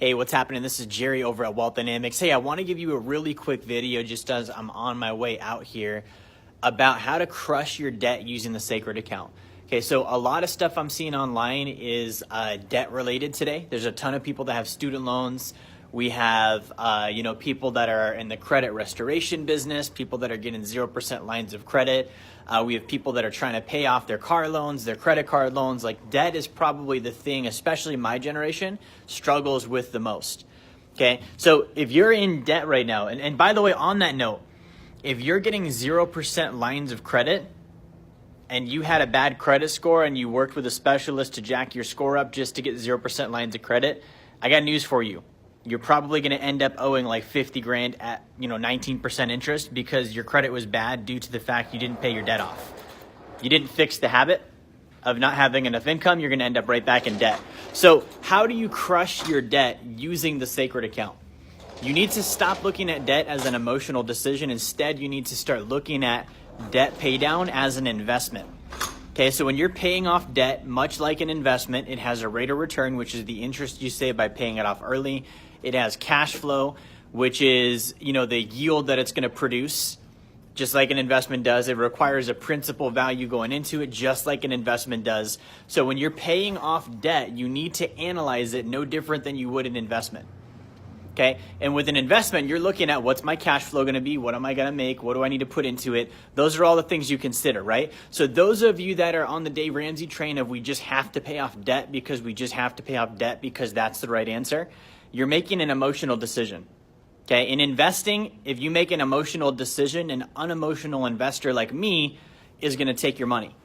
Hey, what's happening? This is Jerry over at Wealth DynamX. Hey, I want to give you a really quick video just as I'm on my way out here about how to crush your debt using the Sacred Account. Okay, so a lot of stuff I'm seeing online is debt related today. There's a ton of people that have student loans. We have, people that are in the credit restoration business, people that are getting 0% lines of credit. We have people that are trying to pay off their car loans, their credit card loans. Like, debt is probably the thing, especially my generation, struggles with the most. Okay, so if you're in debt right now, and by the way, on that note, if you're getting 0% lines of credit and you had a bad credit score and you worked with a specialist to jack your score up just to get 0% lines of credit, I got news for you. You're probably going to end up owing like 50 grand at 19% interest because your credit was bad due to the fact you didn't pay your debt off. You didn't fix the habit of not having enough income. You're going to end up right back in debt. So how do you crush your debt using the Sacred Account? You need to stop looking at debt as an emotional decision. Instead, you need to start looking at debt pay down as an investment. Okay, so when you're paying off debt, much like an investment, it has a rate of return, which is the interest you save by paying it off early. It has cash flow, which is, the yield that it's going to produce, just like an investment does. It requires a principal value going into it, just like an investment does. So when you're paying off debt, you need to analyze it no different than you would an investment. Okay, and with an investment, you're looking at what's my cash flow going to be? What am I going to make? What do I need to put into it? Those are all the things you consider, right? So those of you that are on the Dave Ramsey train of we just have to pay off debt because we just have to pay off debt because that's the right answer, you're making an emotional decision. Okay, in investing, if you make an emotional decision, an unemotional investor like me is going to take your money.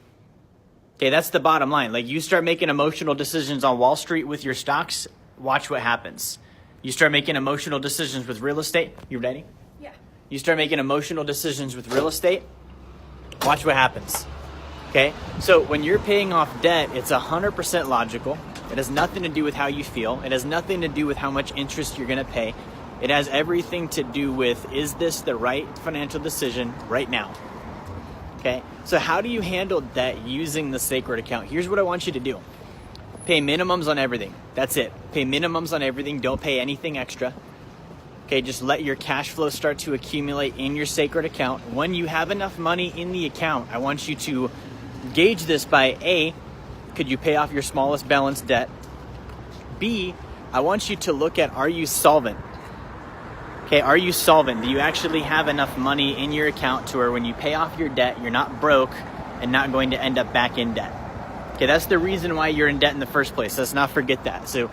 Okay, that's the bottom line. Like, you start making emotional decisions on Wall Street with your stocks, watch what happens. You start making emotional decisions with real estate. You ready? Yeah. You start making emotional decisions with real estate, watch what happens. Okay, so when you're paying off debt, it's 100% logical. It has nothing to do with how you feel. It has nothing to do with how much interest you're going to pay. It has everything to do with, is this the right financial decision right now? Okay, so how do you handle debt using the Sacred Account? Here's what I want you to do. Pay minimums on everything. That's it. Pay minimums on everything. Don't pay anything extra. Okay, just let your cash flow start to accumulate in your Sacred Account. When you have enough money in the account, I want you to gauge this by A, could you pay off your smallest balance debt? B, I want you to look at, are you solvent? Okay, are you solvent? Do you actually have enough money in your account to where when you pay off your debt, you're not broke and not going to end up back in debt? Okay, that's the reason why you're in debt in the first place. Let's not forget that. So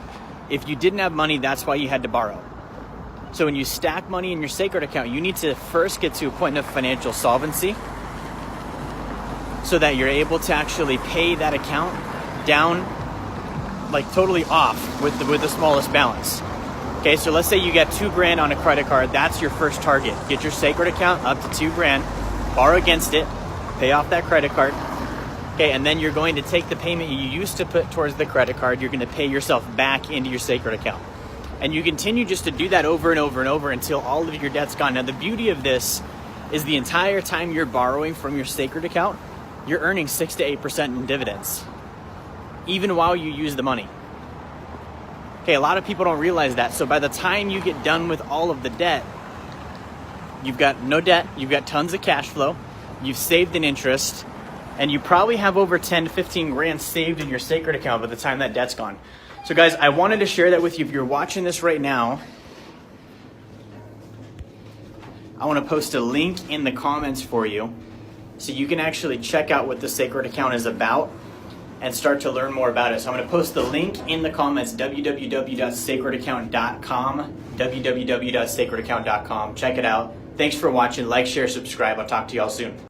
if you didn't have money, that's why you had to borrow. So when you stack money in your Sacred Account, you need to first get to a point of financial solvency so that you're able to actually pay that account down, like totally off with the smallest balance. Okay, so let's say you get 2 grand on a credit card. That's your first target. Get your Sacred Account up to 2 grand, borrow against it, pay off that credit card. Okay, and then you're going to take the payment you used to put towards the credit card, you're going to pay yourself back into your Sacred Account. And you continue just to do that over and over and over until all of your debt's gone. Now, the beauty of this is the entire time you're borrowing from your Sacred Account, you're earning 6 to 8% in dividends, even while you use the money. Okay, a lot of people don't realize that. So by the time you get done with all of the debt, you've got no debt, you've got tons of cash flow, you've saved an interest, and you probably have over 10 to 15 grand saved in your Sacred Account by the time that debt's gone. So guys, I wanted to share that with you. If you're watching this right now, I want to post a link in the comments for you so you can actually check out what the Sacred Account is about and start to learn more about it. So I'm going to post the link in the comments, www.sacredaccount.com, www.sacredaccount.com. Check it out. Thanks for watching. Like, share, subscribe. I'll talk to y'all soon.